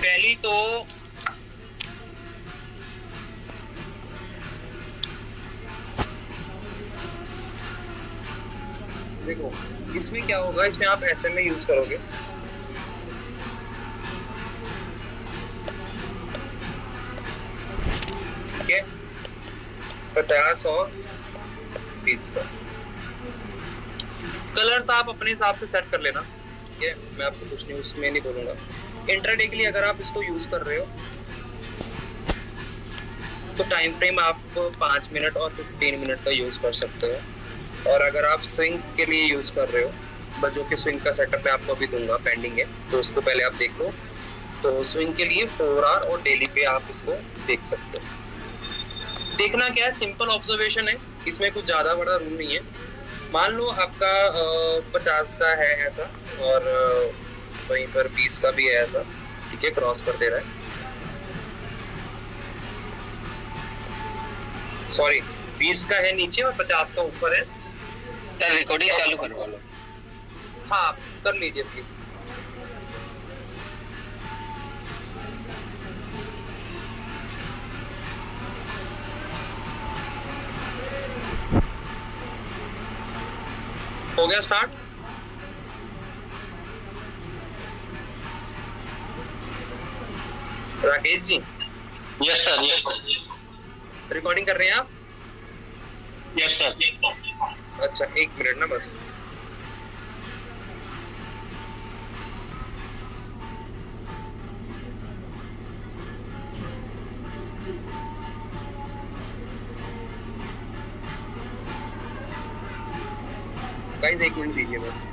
पहली तो देखो, इसमें क्या होगा, इसमें आप SMA यूज करोगे। ठीक है, 50 और 20 का कलर्स आप अपने हिसाब से सेट कर लेना। ठीक है, मैं आपको कुछ नहीं उसमें नहीं बोलूंगा। इंट्राडे के लिए अगर आप इसको यूज कर रहे हो तो टाइम फ्रेम आप 5 मिनट और 15 मिनट का यूज कर सकते हो। और अगर आप स्विंग के लिए यूज कर रहे हो, बस जो कि स्विंग का सेटअप मैं आपको अभी दूंगा, पेंडिंग है, तो उसको पहले आप देख लो। तो स्विंग के लिए 4 आवर और डेली पे आप इसको देख सकते हो। देखना क्या है, सिंपल ऑब्जर्वेशन है, इसमें कुछ ज्यादा बड़ा रूल नहीं है। मान लो आपका 50 का है ऐसा, और वहीं पर 20 का भी है ऐसा। ठीक है, क्रॉस कर दे रहा है, सॉरी 20 का है नीचे और 50 का ऊपर है। सर रिकॉर्डिंग चालू करवा लो। हाँ, कर लीजिए प्लीज। हो गया start. Rakesh ji, yes sir, yes sir, recording कर रहे हैं आप? Yes sir. अच्छा, 1 मिनट ना बस। गाइस 1 मिनट दीजिए बस।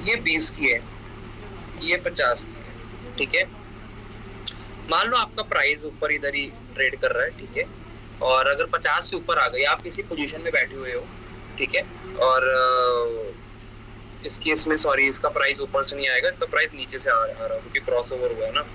ये 20 की है, ये 50 की है। ठीक है, मान लो आपका प्राइस ऊपर इधर ही ट्रेड कर रहा है। ठीक है, और अगर 50 के ऊपर आ गई, आप किसी पोजीशन में बैठे हुए हो, ठीक है, और इस केस में सॉरी, इसका प्राइस ऊपर से नहीं आएगा, इसका प्राइस नीचे से आ रहा है क्योंकि क्रॉस ओवर हुआ है ना।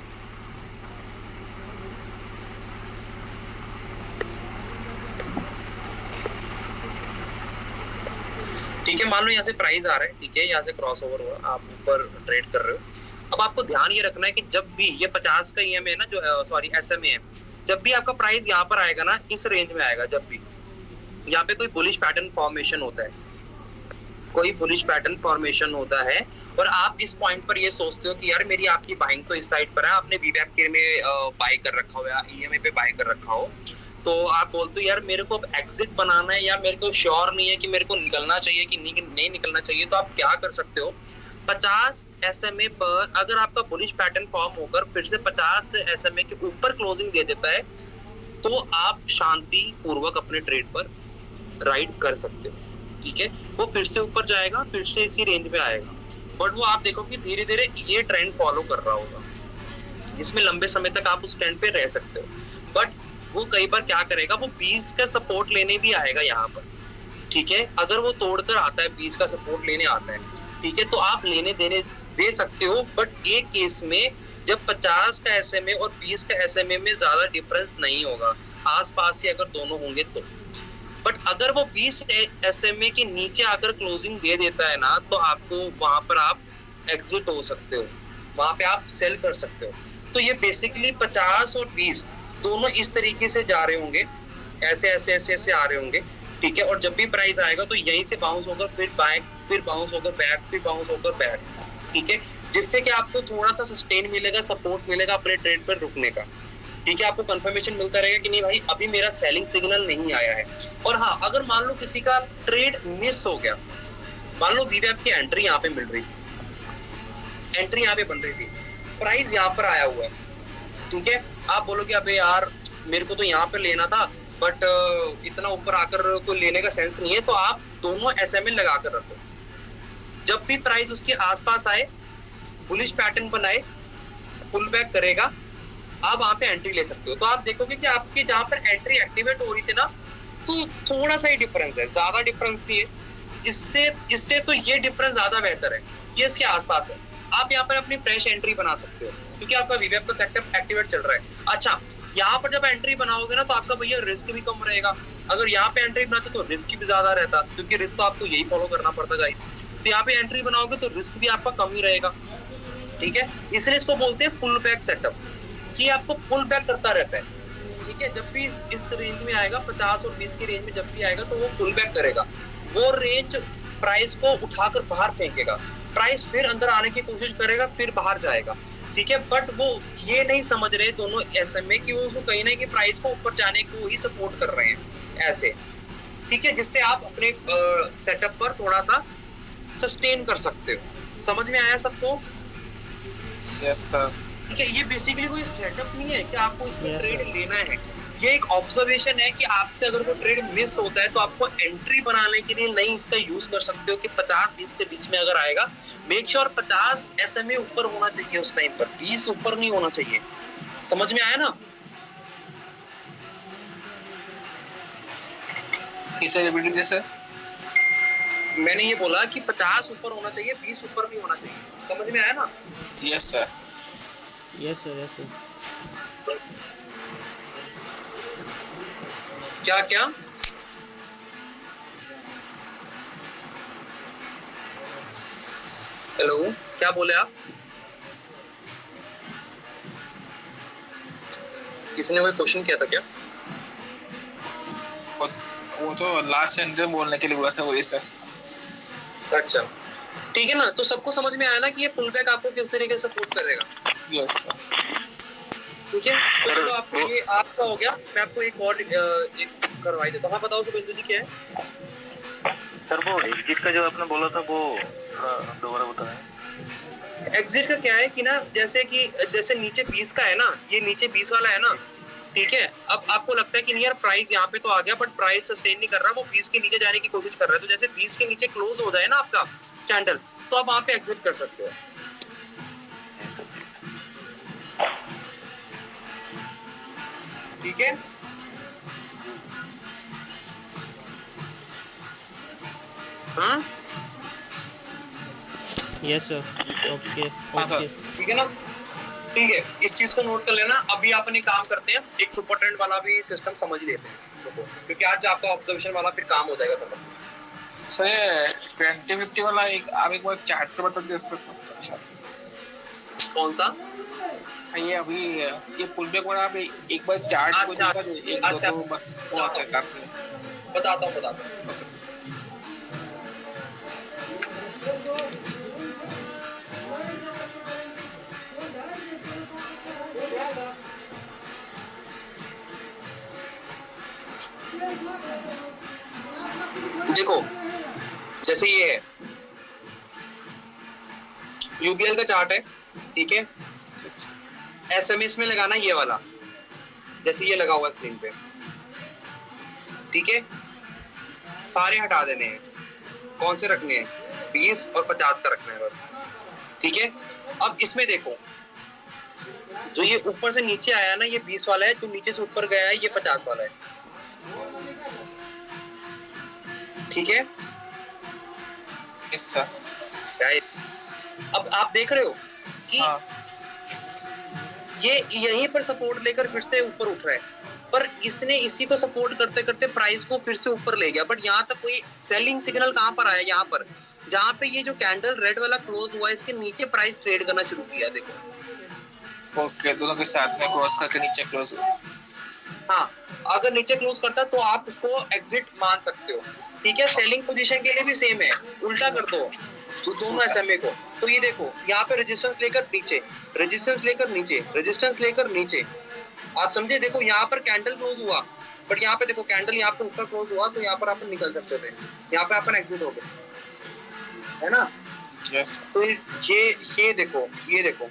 ठीक है, मान लो यहाँ से प्राइस आ रहा है, ठीक है, यहाँ से क्रॉस ओवर हुआ, आप ऊपर ट्रेड कर रहे हो। अब आपको ध्यान ये रखना है कि जब भी ये 50 का EMA है ना, जो सॉरी SMA है, जब भी आपका प्राइस यहाँ पर आएगा ना, इस रेंज में आएगा, जब भी यहाँ पे कोई बुलिश पैटर्न फॉर्मेशन होता है, कोई बुलिश पैटर्न फॉर्मेशन होता है, और आप इस पॉइंट पर ये सोचते हो कि यार मेरी आपकी बाइंग तो इस साइड पर है, आपने VWAP के में बाय कर रखा हो या EMA पे बाय कर रखा हो, तो आप बोलते हो यार मेरे को अब एग्जिट बनाना है, या मेरे को श्योर नहीं है कि मेरे को निकलना चाहिए कि नहीं निकलना चाहिए। तो आप क्या कर सकते हो, 50 SMA पर अगर आपका बुलिश पैटर्न फॉर्म होकर फिर से 50 SMA के ऊपर क्लोजिंग दे देता है, तो आप शांति पूर्वक अपने ट्रेड पर राइड कर सकते हो। ठीक है, वो फिर से ऊपर जाएगा, फिर से इसी रेंज में आएगा, बट वो आप देखो कि धीरे धीरे ये ट्रेंड फॉलो कर रहा होगा, जिसमें लंबे समय तक आप उस ट्रेंड पे रह सकते हो। बट वो कई बार क्या करेगा, वो 20 का सपोर्ट लेने भी आएगा यहाँ पर। ठीक है, अगर वो तोड़कर आता है, 20 का सपोर्ट लेने आता है, ठीक है, तो आप लेने देने दे सकते हो। बट एक केस में जब 50 का SMA और 20 का SMA में ज्यादा डिफरेंस नहीं होगा, आसपास ही अगर दोनों होंगे तो। बट अगर वो 20 SMA के नीचे आकर क्लोजिंग दे देता है ना, तो आपको वहां पर आप एग्जिट हो सकते हो, वहां पे आप सेल कर सकते हो। तो ये बेसिकली 50 और 20 दोनों इस तरीके से जा रहे होंगे, ऐसे ऐसे ऐसे ऐसे आ रहे होंगे। ठीक है, और जब भी प्राइस आएगा तो यहीं से बाउंस होकर फिर बैक, फिर बाउंस होकर बैक, फिर बाउंस होकर बैक, ठीक है, जिससे कि आपको थोड़ा सा सस्टेन मिलेगा, सपोर्ट मिलेगा अपने ट्रेड पर रुकने का, ठीक है, आपको कंफर्मेशन मिलता रहेगा कि नहीं भाई अभी मेरा सेलिंग सिग्नल नहीं आया है। और हाँ, अगर मान लो किसी का ट्रेड मिस हो गया, मान लो वीवैप की एंट्री यहाँ पे मिल रही थी, एंट्री यहाँ पे बन रही थी, प्राइस यहाँ पर आया हुआ है, ठीक है, आप बोलोगे अबे यार मेरे को तो यहाँ पे लेना था बट इतना ऊपर आकर कोई लेने का सेंस नहीं है, तो आप दोनों एसएमएल लगा कर रखो। जब भी प्राइस उसके आसपास आए, बुलिश पैटर्न बनाए, पुल बैक करेगा, आप वहां पे एंट्री ले सकते हो। तो आप देखोगे कि आपकी जहां पर एंट्री एक्टिवेट हो रही थी ना, तो थोड़ा सा ही डिफरेंस है, ज्यादा डिफरेंस नहीं है, जिससे जिससे तो ये डिफरेंस ज्यादा बेहतर है, ये इसके आसपास है। आप यहाँ पर अपनी फ्रेश एंट्री बना सकते हो क्योंकि आपका वीवैप का सेक्टर एक्टिवेट चल रहा है। अच्छा, यहाँ पर जब एंट्री बनाओगे ना तो आपका भैया रिस्क भी कम रहेगा। अगर यहाँ पे एंट्री बनाते तो रिस्क भी ज्यादा रहता, क्योंकि रिस्क तो आपको यही फॉलो करना पड़ता गाइस। तो यहाँ पे एंट्री बनाओगे तो रिस्क भी आपका कम ही रहेगा, ठीक है, इसलिए इसको बोलते हैं पुल बैक सेटअप, कि आपको पुल बैक करता रहता है, ठीक है। जब भी इस रेंज में आएगा 50 और 20 की रेंज में जब भी आएगा तो वो पुल बैक करेगा, वो रेंज प्राइस को उठाकर बाहर फेंकेगा, प्राइस फिर अंदर आने की कोशिश करेगा, फिर बाहर जाएगा, ठीक है। बट वो ये नहीं समझ रहे दोनों एसएमए कि वो उसको कहीं ना कहीं प्राइस को ऊपर जाने को ही सपोर्ट कर रहे हैं ऐसे, ठीक है, जिससे आप अपने सेटअप पर थोड़ा सा सस्टेन कर सकते हो। समझ में आया सबको? Yes sir. ठीक है, ये बेसिकली कोई सेटअप नहीं है कि आपको इसमें Yes, ट्रेड sir. लेना है, ये एक ऑब्जर्वेशन है कि आपसे अगर कोई ट्रेड मिस होता है तो आपको एंट्री बनाने के लिए नहीं इसका यूज कर सकते हो कि 50-20 के बीच में अगर आएगा, मेक श्योर 50 एसएमए ऊपर होना चाहिए उस टाइम पर, 20 ऊपर नहीं होना चाहिए। समझ में आया ना? सर मैंने ये बोला कि 50 ऊपर होना चाहिए, 20 ऊपर नहीं होना चाहिए। समझ में आया ना? Yes sir. Yes, sir. Yes, sir. क्या क्या? हेलो, क्या बोले आप? किसी ने कोई क्वेश्चन किया था क्या? वो तो लास्ट सेंटेंस बोलने के लिए बोला था वही सर। अच्छा, ठीक है ना, तो सबको समझ में आया ना कि ये पुल बैक आपको किस तरीके से सपोर्ट करेगा? Yes sir. ठीक है, तो चलो आपको ये आपका हो गया। मैं आपको एक और एक करवाई देता हूँ। हाँ बताओ सुबेंदु जी, क्या है? सर वो एग्जिट का जो आपने बोला था वो दोबारा बताएं। एग्जिट का क्या है कि ना, जैसे नीचे 20 का है ना, ये नीचे 20 वाला है ना, ठीक है। अब आपको लगता है कि नहीं यार प्राइस यहाँ पे तो आ गया बट प्राइस सस्टेन नहीं कर रहा, वो 20 के नीचे जाने की कोशिश कर रहा है, तो जैसे 20 के नीचे क्लोज हो जाए ना आपका कैंडल, तो आप वहां पे एग्जिट कर सकते हो। ठीक है, हाँ Yes, sir. Okay. हाँ, sir. Okay. ठीक है ना, ठीक है, इस चीज को नोट कर लेना। अभी अपन एक काम करते हैं, एक सुपर ट्रेंड वाला भी सिस्टम समझ लेते हैं, क्योंकि आज आपका ऑब्जर्वेशन वाला फिर काम हो जाएगा थोड़ा। सर ये 2050 वाला एक आप एक बार चार्ट पे बता दे सर। कौन सा? ये अभी ये पुल बैक वाला आप एक बार चार्ट को अच्छा, दिखा दे, एक अच्छा। दो बस वो आता है काफी। बताता हूँ। Okay sir. देखो, जैसे ये है यूबीएल का चार्ट है, ठीक है, एसएमएस में लगाना ये वाला, जैसे ये लगा हुआ स्क्रीन पे, ठीक है, सारे हटा देने हैं। कौन से रखने हैं? 20 और 50 का रखना है बस, ठीक है। अब इसमें देखो, जो ये ऊपर से नीचे आया ना, ये 20 वाला है, जो नीचे से ऊपर गया है ये 50 वाला है, ठीक है। Yes sir. क्या है? अब आप देख रहे हो कि हाँ। ये यहीं पर सपोर्ट लेकर फिर से ऊपर उठ रहा है, पर इसने इसी को सपोर्ट करते करते प्राइस को फिर से ऊपर ले गया। बट यहाँ तक कोई सेलिंग सिग्नल कहाँ पर आया? यहाँ पर, जहाँ पे ये जो कैंडल रेड वाला क्लोज हुआ है, इसके नीचे प्राइस ट्रेड करना शुरू किया। देखो, ओके, दोनों के साथ में क्रॉस करके नीचे क्लोज हुआ। हाँ, अगर नीचे क्लोज करता तो आप उसको एग्जिट मान सकते हो, ठीक है। सेलिंग पोजीशन के लिए भी सेम है, उल्टा कर दो तो दोनों एसएमए को। तो ये देखो यहाँ पे रेजिस्टेंस लेकर नीचे, रेजिस्टेंस लेकर नीचे, रेजिस्टेंस लेकर नीचे, आप समझे। देखो यहाँ पर कैंडल क्लोज हुआ, बट यहाँ पे देखो कैंडल यहाँ पे ऊपर क्लोज हुआ, तो यहाँ पर आप निकल सकते थे, यहाँ पे अपन एग्जिट हो गए, है ना। यस तो ये देखो, ये देखो,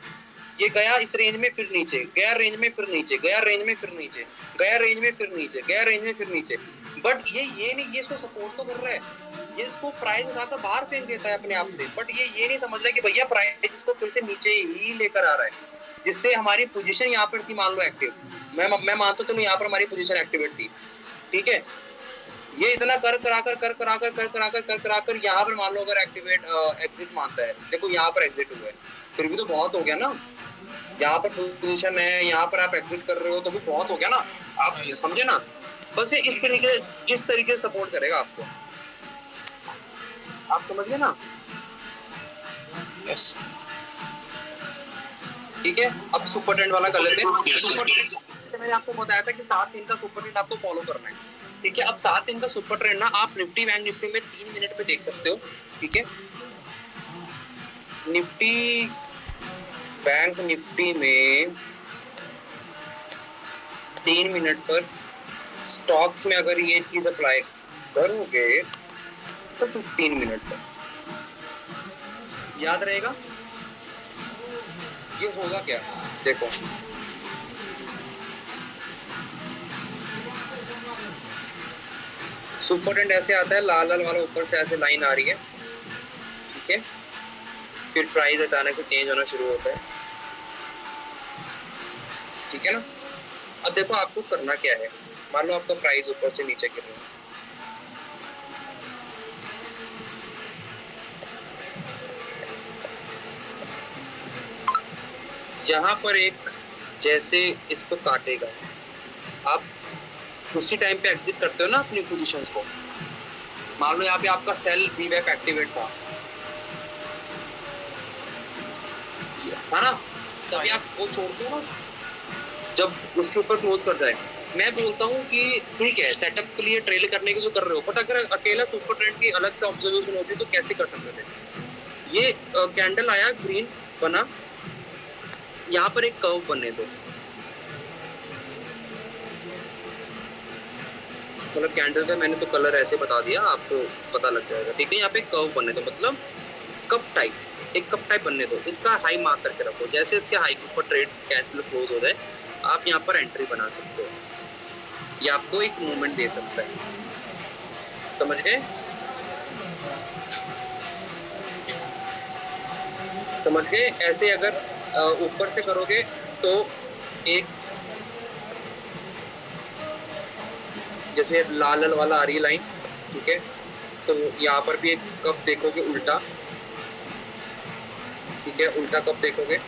ये गया इस रेंज में फिर नीचे, गया रेंज में फिर नीचे, गया रेंज में फिर नीचे, गया रेंज में फिर नीचे, गया रेंज में फिर नीचे। बट ये नहीं, ये इसको सपोर्ट तो कर रहा है, ये इसको प्राइस उठाकर बाहर फेंक देता है अपने आप से, बट ये नहीं समझ रहा कि भैया प्राइस इसको फिर से नीचे ही लेकर आ रहा है, जिससे हमारी पोजीशन यहाँ पर थी मान लो एक्टिव। मैं मानता हूँ यहाँ पर हमारी पोजीशन एक्टिवेट थी, ठीक है। ये इतना कर कराकर यहाँ पर मान लो अगर एक्टिवेट एग्जिट मानता है, देखो यहाँ पर एग्जिट हुआ है, फिर भी तो बहुत हो गया ना। यहाँ पर पोजीशन है, यहाँ पर आप एग्जिट कर रहे हो तो भी बहुत हो गया ना, आप समझे ना। बस ये इस तरीके से सपोर्ट करेगा आपको, आप समझ गए ना। यस ठीक है, अब सुपर ट्रेंड वाला कर लेते हैं। सुपर ट्रेंड जैसे मैंने आपको बताया था कि 7 दिन का सुपर ट्रेंड आपको फॉलो करना है, ठीक है। अब 7 दिन का सुपर ट्रेंड ना आप निफ्टी बैंक निफ्टी में 3 मिनट में देख सकते हो, ठीक है। निफ्टी बैंक निफ्टी में 3 मिनट पर स्टॉक्स में अगर ये चीज अप्लाई करोगे तो 15 मिनट पर याद रहेगा। ये होगा क्या, देखो सुपर ट्रेंड ऐसे आता है, लाल लाल वाला ऊपर से ऐसे लाइन आ रही है, ठीक है। फिर प्राइस अचानक से चेंज होना शुरू होता है, ठीक है ना। अब देखो आपको करना क्या है, मान लो आपका प्राइस ऊपर से नीचे गिर रहा है, यहाँ पर एक जैसे इसको काटेगा, आप उसी टाइम पे एग्जिट करते हो ना अपनी पोजीशंस को। मान लो यहाँ पे आपका सेल वीवैप एक्टिवेट था ना, तभी आप वो छोड़ते हो ना जब उसके ऊपर क्लोज कर जाए। मैं बोलता हूँ कि ठीक है सेटअप के लिए ट्रेल करने की जो कर रहे हो, बट अगर अकेला सुपर ट्रेंड की अलग से ऑब्जर्वेशन होती तो कैसे कर सकते थे। ये कैंडल आया, ग्रीन बना, यहाँ पर एक कर्व बनने दो, मतलब कैंडल का मैंने तो कलर ऐसे बता दिया, आपको पता लग जाएगा, ठीक है। यहाँ पे कर्व बनने दो, मतलब कप टाइप, एक कप टाइप बनने दो, इसका हाई मार्क करके रखो। जैसे इसके हाई के ऊपर ट्रेड कैंसिल क्लोज हो जाए, आप यहाँ पर एंट्री बना सकते हो, ये आपको एक मूवमेंट दे सकता है, समझ गए। समझ गए, ऐसे अगर ऊपर से करोगे तो एक जैसे लाल लाल वाला आ रही है लाइन, ठीक है। तो यहाँ पर भी एक कप देखोगे उल्टा, ठीक है, उल्टा कप देखोगे,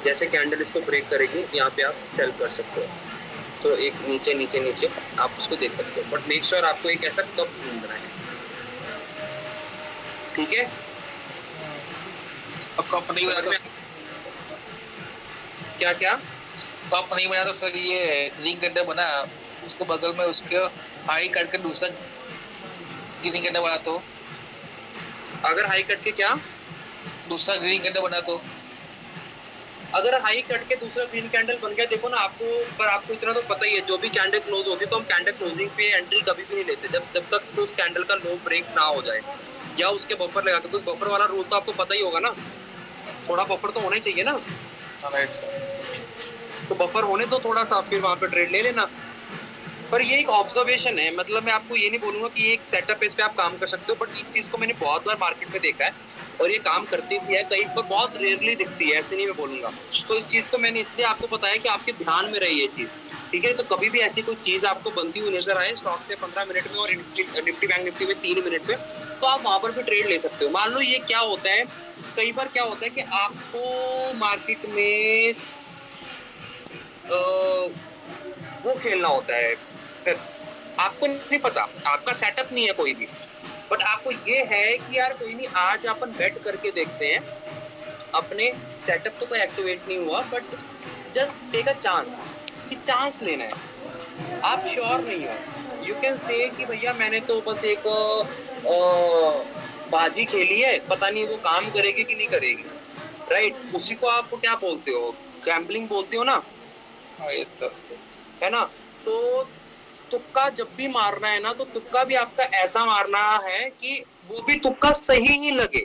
जैसे कैंडल इसको ब्रेक करेगी यहाँ पे आप सेल कर सकते हो। तो एक नीचे नीचे नीचे आप उसको देख सकते हो, बट मेक श्योर आपको एक ऐसा कप ढूंढना है, ठीक है। अब कप नहीं बना तो क्या क्या कप नहीं बना तो सर ये ग्रीन कैंडल बना, उसके बगल में उसके हाई कट के दूसरा ग्रीन कैंडल बना, तो अगर हाई कट के क्या दूसरा ग्रीन कैंडल बना, तो अगर हाई कट के दूसरा ग्रीन कैंडल बन गया, देखो ना आपको, पर आपको इतना तो पता ही है, जो भी कैंडल क्लोज होती है तो हम कैंडल क्लोजिंग पे एंट्री कभी भी नहीं लेते जब तक उस कैंडल का लो ब्रेक ना हो जाए या उसके बफर लगा के। तो बफर वाला रूल तो आपको पता ही होगा ना, थोड़ा बफर तो होना ही चाहिए ना। तो बफर होने दो थोड़ा सा, फिर वहां पे ट्रेड ले लेना। पर ये एक ऑब्जर्वेशन है, मतलब मैं आपको ये नहीं बोलूंगा कि एक सेटअप इस पे आप काम कर सकते हो, बट इस चीज को मैंने बहुत बार मार्केट में देखा है और ये काम करती भी है, कहीं पर बहुत रेयरली दिखती है, ऐसे नहीं मैं बोलूंगा। तो इस चीज को मैंने इसलिए आपको बताया कि आपके ध्यान में रही ये चीज, ठीक है। तो कभी भी ऐसी कोई चीज आपको बनती हुई नजर आए स्टॉक पे 15 मिनट में और निफ्टी बैंक निफ्टी में 3 मिनट में, तो आप वहां पर भी ट्रेड ले सकते हो। मान लो ये क्या होता है, कई बार क्या होता है कि आपको मार्केट में वो खेलना होता है, फिर आपको नहीं पता, आपका सेटअप नहीं है कोई भी, बट आपको ये है कि यार कोई नहीं, आज अपन बेट करके देखते हैं, अपने सेटअप तो कोई एक्टिवेट नहीं हुआ, but just take a chance, कि चांस लेना है, आप श्योर नहीं हो। यू कैन से कि भैया मैंने तो बस एक बाजी खेली है, पता नहीं वो काम करेगी कि नहीं करेगी, राइट? उसी को आप क्या बोलते हो, गैम्बलिंग बोलते हो ना, हाँ यस सर। है ना? तो तुक्का जब भी मारना है ना, तो तुक्का भी आपका ऐसा मारना है कि वो भी तुक्का सही ही लगे।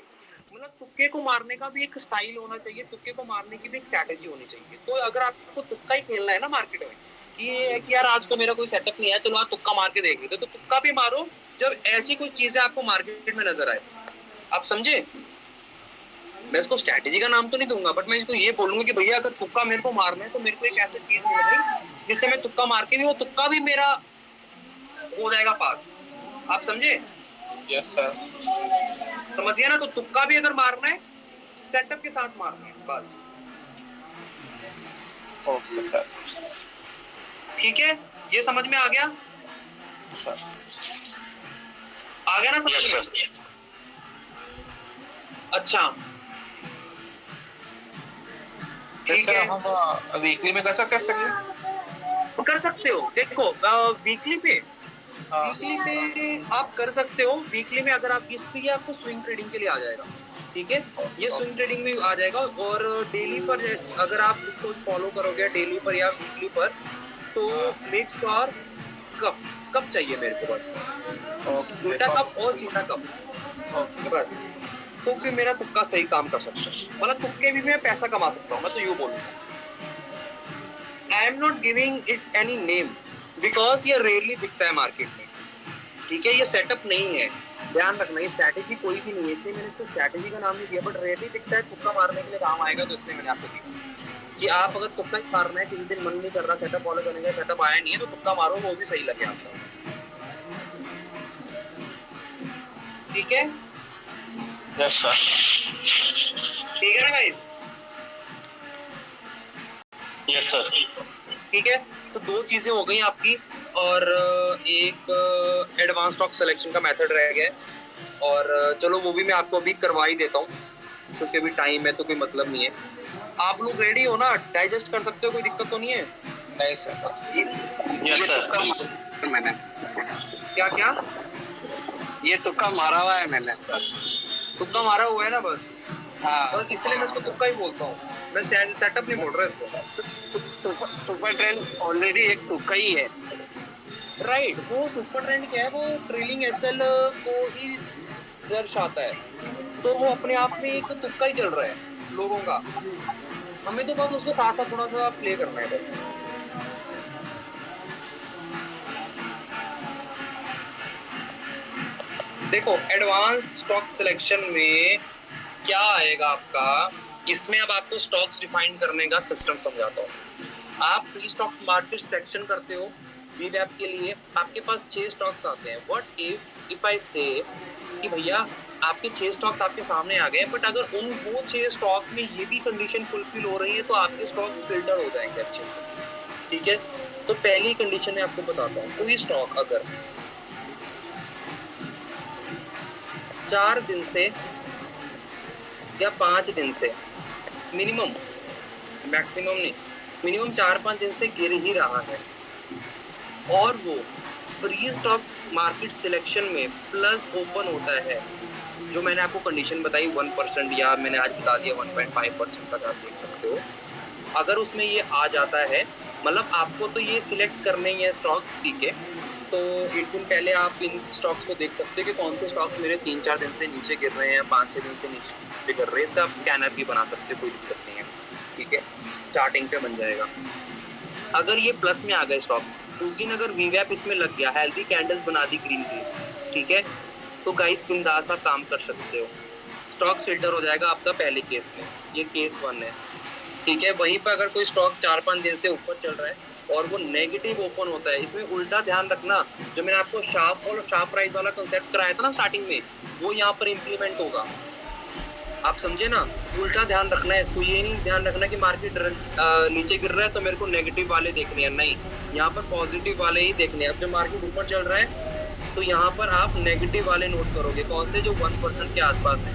मतलब तुक्के को मारने का भी एक स्टाइल होना चाहिए, तुक्के को मारने की भी एक स्ट्रैटेजी होनी चाहिए। तो अगर आपको तुक्का ही खेलना है ना मार्केट में, कि ये है कि यार आज तो मेरा कोई सेटअप नहीं है, चलो आज तुक्का मार के देख लेते, तो तुक्का भी मारो जब ऐसी कोई चीजें आपको मार्केट में नजर आए। आप समझे? मैं इसको स्ट्रैटेजी का नाम तो नहीं दूंगा, बट मैं इसको ये बोलूंगा कि भैया अगर तुक्का मेरे को मारना है तो मेरे को एक ऐसी चीज मिल गई जिससे मैं तुक्का मार के भी वो तुक्का भी मेरा हो जाएगा पास। आप समझे? Yes sir. समझिए ना? तो तुक्का भी अगर मारना है, सेटअप के साथ मारना है बस। Okay sir. ठीक है, ये समझ में आ गया? सर आ गया ना समझ यस में? सर। अच्छा ठीक सर है, हम वीकली में कर सकते हैं सर ये? कर सकते हो। देखो वीकली पे, हाँ वीकली पे आप कर सकते हो। वीकली में अगर आप इस पे, ये आपको स्विंग ट्रेडिंग के लिए आ जाएगा, ठीक है? ये स्विंग ट्रेडिंग में आ जाएगा। और डेली पर अगर आप इसको फॉलो करोगे डेली पर या वीकली पर, तो मेक श्योर कप चाहिए मेरे को बस, ओके उल्टा कप और सीधा कप ओके बस। तो फिर मेरा तुक्का सही काम कर सकता है। मतलब तुक्के भी मैं पैसा कमा सकता हूँ, मैं तो यूँ बोलूँगा। I am not giving it any name because ये रेयरली दिखता है मार्केट में, ठीक है? ये सेटअप नहीं है, ध्यान रखना। ये स्ट्रैटेजी कोई भी नहीं है, इसलिए मैंने इसको स्ट्रैटेजी का नाम नहीं दिया, बट रेयरली दिखता है, तुक्का मारने के लिए काम आएगा, तो इसलिए मैंने आपको दिया कि आप अगर तुक्का ही मारना है, किसी दिन मन नहीं कर रहा सेटअप फॉलो करने का, सेटअप आया नहीं है, तो तुक्का मारो, वो भी सही लगे आपका। ठीक है? Yes sir. ठीक है ना गाइस? Yes sir. ठीक है, तो दो चीजें हो गई आपकी, और एक एडवांस स्टॉक सिलेक्शन का मेथड रह गया है। और चलो वो भी मैं आपको अभी करवा ही देता हूँ, क्योंकि अभी टाइम है तो कोई मतलब नहीं है। आप लोग रेडी हो ना? डाइजेस्ट कर सकते हो? कोई दिक्कत तो नहीं है? नहीं सर। Yes sir. मैंने क्या क्या? ये तुक्का मारा हुआ है मैंने। तुक्का मारा हुआ है ना बस? हाँ। बस इसलिए मैं इसको तुक्का ही बोलता हूँ, मैं सेटअप नहीं बोल रहा इसको। सुपर ट्रेंड ऑलरेडी एक तुक्का ही है। राइट, वो सुपर ट्रेंड क्या है, वो ट्रेलिंग एसएल को ही दर्शाता है, तो वो अपने आप में एक तुक्का ही चल रहा है लोगों का। हमें तो बस उसको साथ साथ थोड़ा सा प्ले करना है बस। देखो एडवांस स्टॉक सिलेक्शन में क्या आएगा आपका, इसमें अब आपको स्टॉक्स डिफाइन करने का सिस्टम समझाता हूँ। आप प्री स्टॉक मार्केट सिलेक्शन करते हो वीवैप के लिए, आपके पास 6 स्टॉक्स आते हैं। व्हाट इफ आई से कि भैया आपके 6 स्टॉक्स आपके सामने आ गए, बट अगर उन वो 6 स्टॉक्स में ये भी कंडीशन फुलफिल हो रही है, तो आपके स्टॉक्स फिल्टर हो जाएंगे अच्छे से, ठीक है? तो पहली कंडीशन मैं आपको बताता हूँ, कोई स्टॉक अगर 4 दिन से या 5 दिन से मिनिमम, मैक्सिमम नहीं, मिनिमम 4-5 दिन से गिर ही रहा है, और वो प्री स्टॉक मार्केट सिलेक्शन में प्लस ओपन होता है, जो मैंने आपको कंडीशन बताई 1% या मैंने आज बता दिया 1.5% तक आप देख सकते हो। अगर उसमें ये आ जाता है, मतलब आपको तो ये सिलेक्ट करने ही है स्टॉक्स, ठीक है? तो एक दिन पहले आप इन स्टॉक्स को देख सकते हैं कि कौन से स्टॉक्स मेरे 3-4 दिन से नीचे गिर रहे हैं, 5-6 दिन से नीचे गिर रहे हैं। इसका आप स्कैनर भी बना सकते हैं, कोई दिक्कत नहीं है, ठीक है? चार्टिंग पे बन जाएगा। अगर ये प्लस में आ गए स्टॉक, उस दिन अगर वीवैप इसमें लग गया, हेल्दी कैंडल्स बना दी ग्रीन ग्रीन, ठीक है? तो गाइस बिंदास आप काम कर सकते हो, स्टॉक्स फिल्टर हो जाएगा आपका पहले केस में। ये केस 1 है, ठीक है? वहीं पर अगर कोई स्टॉक 4-5 दिन से ऊपर चल रहा है और वो नेगेटिव ओपन होता है, इसमें उल्टा ध्यान रखना, जो मैंने आपको शार्प और शार्प प्राइस वाला कंसेप्ट कराया था ना स्टार्टिंग में, वो यहाँ पर इम्प्लीमेंट होगा। आप समझे ना? उल्टा ध्यान रखना है इसको। ये नहीं ध्यान रखना कि मार्केट नीचे गिर रहा है तो मेरे को नेगेटिव वाले देखने हैं, नहीं, यहाँ पर पॉजिटिव वाले ही देखने हैं। अब जब मार्केट ऊपर चल रहा है तो यहाँ पर आप नेगेटिव वाले नोट करोगे, कौन से? जो 1% के आसपास है,